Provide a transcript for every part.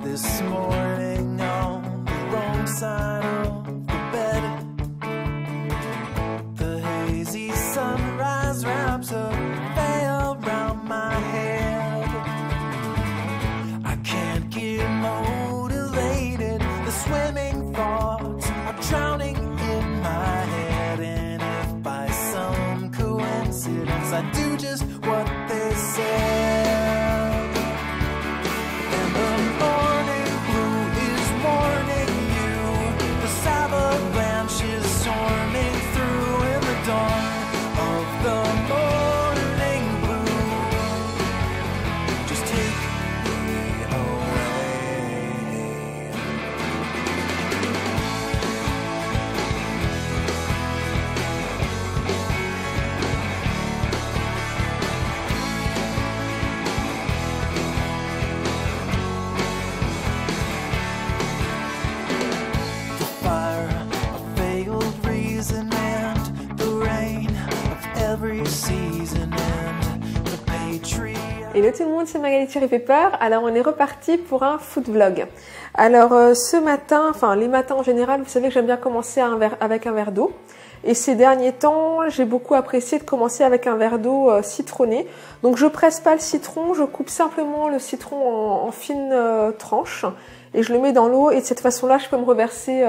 This morning on the wrong side of the bed, the hazy sunrise wraps a veil around my head. I can't get motivated, the swimming thoughts are drowning in my head. And if by some coincidence I do just what they said, and the morning blue is mourning you, the avalanche is storming through in the dawn of the morning blue. Just take me away. Hello tout le monde, c'est Magali Cherry Pepper. Alors on est reparti pour un food vlog. Alors ce matin, enfin les matins en général, vous savez que j'aime bien commencer avec un verre d'eau. Et ces derniers temps, j'ai beaucoup apprécié de commencer avec un verre d'eau citronné. Donc je presse pas le citron, je coupe simplement le citron en fines tranches et je le mets dans l'eau. Et de cette façon-là, je peux me reverser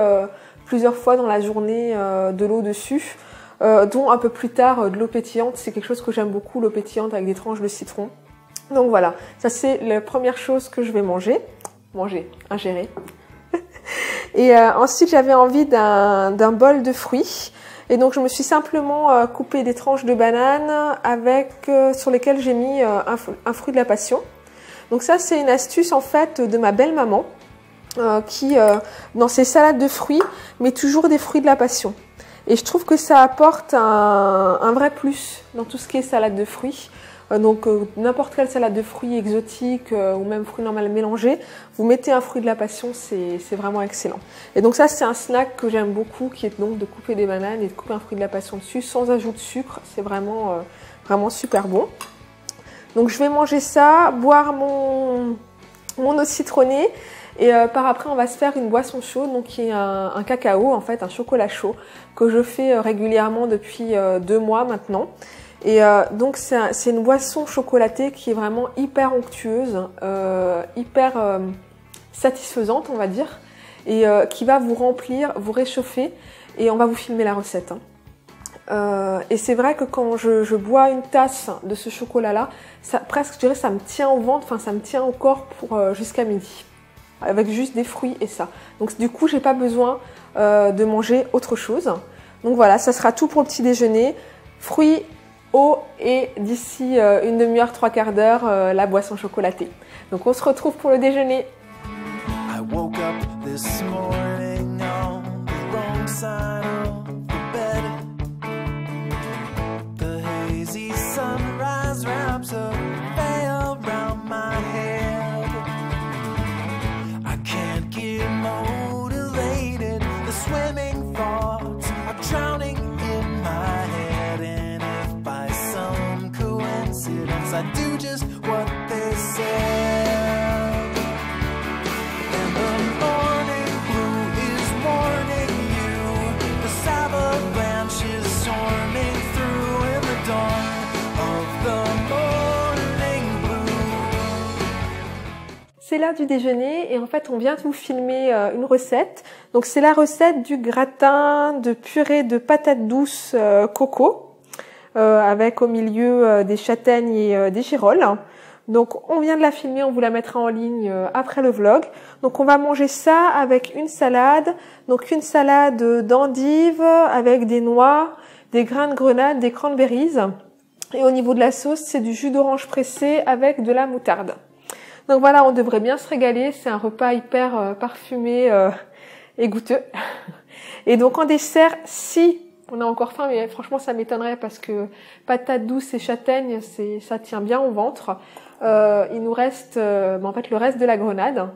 plusieurs fois dans la journée de l'eau dessus. Dont un peu plus tard de l'eau pétillante. C'est quelque chose que j'aime beaucoup, l'eau pétillante avec des tranches de citron. Donc voilà, ça c'est la première chose que je vais ingérer. Et ensuite j'avais envie d'un bol de fruits. Et donc je me suis simplement coupé des tranches de banane sur lesquelles j'ai mis un fruit de la passion. Donc ça c'est une astuce en fait de ma belle-maman qui dans ses salades de fruits met toujours des fruits de la passion. Et je trouve que ça apporte un vrai plus dans tout ce qui est salade de fruits. Donc n'importe quelle salade de fruits exotique ou même fruits normaux mélangés, vous mettez un fruit de la passion, c'est vraiment excellent. Et donc ça c'est un snack que j'aime beaucoup, qui est donc de couper des bananes et de couper un fruit de la passion dessus sans ajout de sucre. C'est vraiment super bon. Donc je vais manger ça, boire mon eau citronnée. Et par après, on va se faire une boisson chaude, donc qui est un cacao, en fait, un chocolat chaud, que je fais régulièrement depuis 2 mois maintenant. Et donc, c'est une boisson chocolatée qui est vraiment hyper onctueuse, hyper satisfaisante, on va dire, et qui va vous remplir, vous réchauffer, et on va vous filmer la recette. Et c'est vrai que quand je bois une tasse de ce chocolat-là, presque, je dirais, ça me tient au ventre, enfin, ça me tient au corps jusqu'à midi. Avec juste des fruits et ça. Donc du coup, j'ai pas besoin de manger autre chose. Donc voilà, ça sera tout pour le petit déjeuner. Fruits, eau et d'ici une demi-heure, 3/4 d'heure, la boisson chocolatée. Donc on se retrouve pour le déjeuner. I woke up this morning on the wrong side of the bed. The hazy sunrise wraps a veil around my head. Can't get motivated, the swimming thoughts are drowning in my head. And if by some coincidence I do just what they said, and the morning blue is mourning you, the avalanche is storming through in the dawn of the morning blue. C'est l'heure du déjeuner et en fait on vient de vous filmer une recette. Donc c'est la recette du gratin de purée de patates douces coco avec au milieu des châtaignes et des girolles. Donc on vient de la filmer, on vous la mettra en ligne après le vlog. Donc on va manger ça avec une salade. Donc une salade d'endives avec des noix, des grains de grenade, des cranberries. Et au niveau de la sauce, c'est du jus d'orange pressé avec de la moutarde. Donc voilà, on devrait bien se régaler. C'est un repas hyper parfumé et goûteux. Et donc en dessert, si On a encore faim, mais franchement, ça m'étonnerait parce que patates douces et châtaignes, ça tient bien au ventre. Il nous reste en fait le reste de la grenade.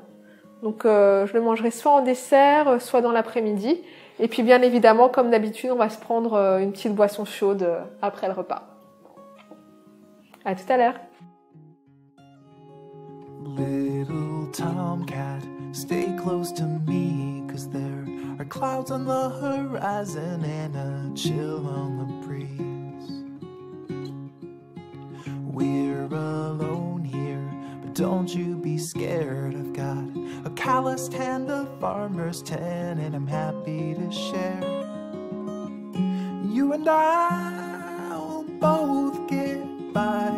Donc je le mangerai soit en dessert, soit dans l'après-midi. Et puis bien évidemment, comme d'habitude, on va se prendre une petite boisson chaude après le repas. À tout à l'heure. Little tomcat, stay close to me, 'cause there are clouds on the horizon and a chill on the breeze. We're alone here, but don't you be scared. I've got a calloused hand, a farmer's tan, and I'm happy to share. You and I will both get by,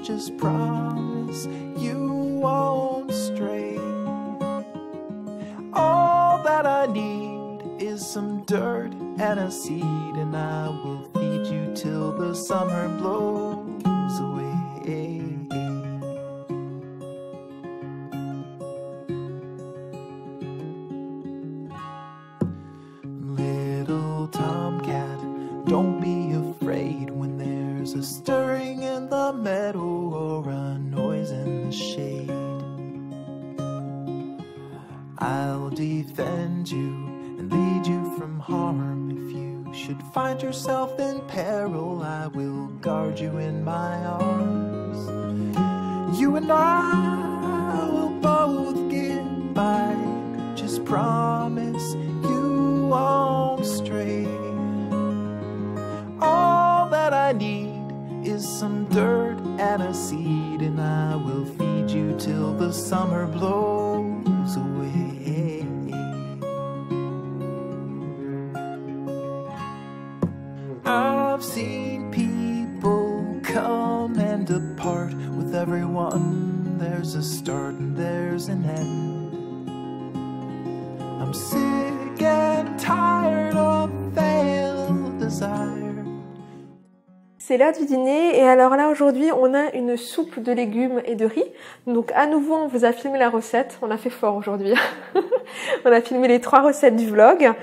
just promise you won't stray. All that I need is some dirt and a seed, and I will feed you till the summer blows away. Little tomcat, don't be afraid when there's a stirring in the meadow or a noise in the shade. I'll defend you and lead you from harm. If you should find yourself in peril, I will guard you in my arms. You and I will both get by, just promise you won't stray. All that I need is some dirt and a seed, and I will feed you till the summer blows away. I've seen people come and depart. With everyone there's a start and there's an end. I'm sick and tired of failed desire. C'est l'heure du dîner et alors là aujourd'hui on a une soupe de légumes et de riz. Donc à nouveau on vous a filmé la recette, on a fait fort aujourd'hui. On a filmé les 3 recettes du vlog.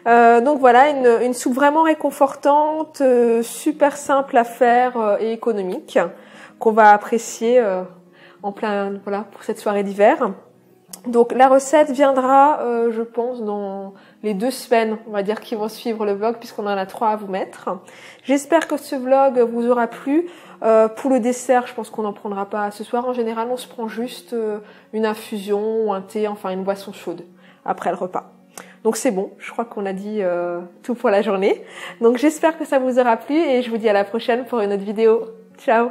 Donc voilà, une soupe vraiment réconfortante, super simple à faire et économique, qu'on va apprécier voilà, pour cette soirée d'hiver. Donc la recette viendra, je pense, dans les 2 semaines, on va dire, qui vont suivre le vlog, puisqu'on en a 3 à vous mettre. J'espère que ce vlog vous aura plu. Pour le dessert, je pense qu'on n'en prendra pas ce soir. En général, on se prend juste une infusion ou un thé, enfin une boisson chaude après le repas. Donc c'est bon, je crois qu'on a dit tout pour la journée. Donc j'espère que ça vous aura plu et je vous dis à la prochaine pour une autre vidéo. Ciao!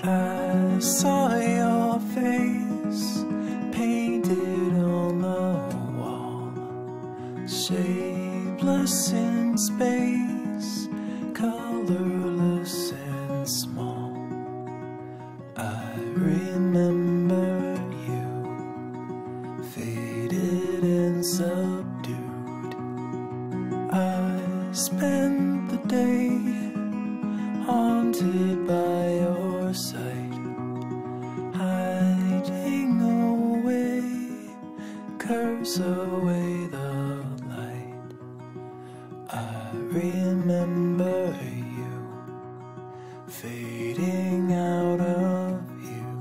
I saw your face painted on the wall, shapeless in space, colorless and small. I remember you, faded and subdued. I spent the day haunted by your sight, hiding away, curse away the light. I remember you, fading out of view.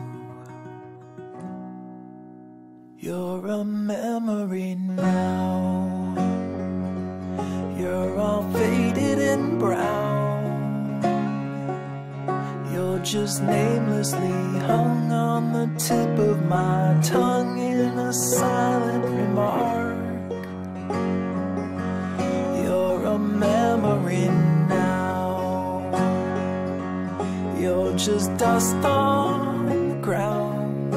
You're a memory now, you're all faded and brown. You're just namelessly hung on the tip of my tongue in a silent remark. You're a memory now, you're just dust on the ground,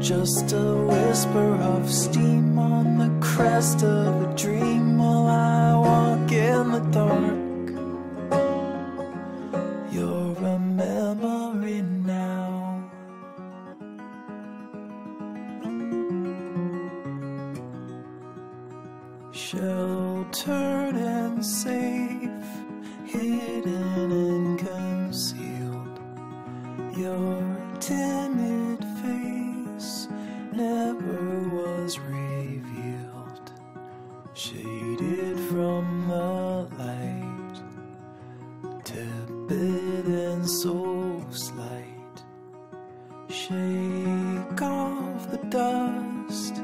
just a whisper of steam on the crest of a dream while I walk in the dark. You're a memory now. Sheltered and safe, hidden and concealed, your timid face never was revealed. Shaded Shake off the dust,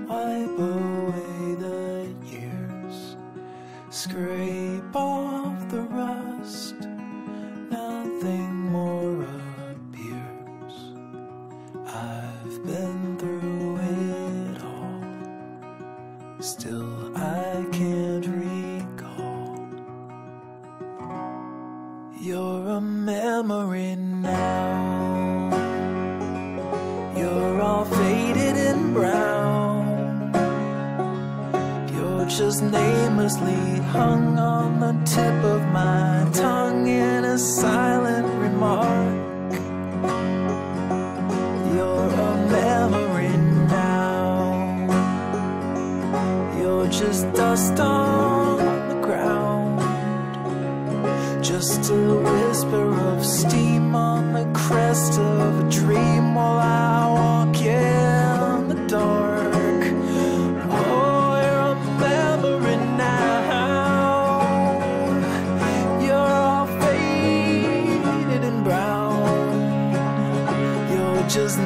wipe away the years, scrape off the rust, nothing more appears. I've been through it all, still I can't recall. You're a memory now. You're all faded and brown. You're just namelessly hung on the tip of my tongue in a silent remark. You're a memory now. You're just dust on the ground, just a whisper of steam on the crest of a dream while I walk in the dark. Oh, you're a memory now. You're all faded and brown. You're just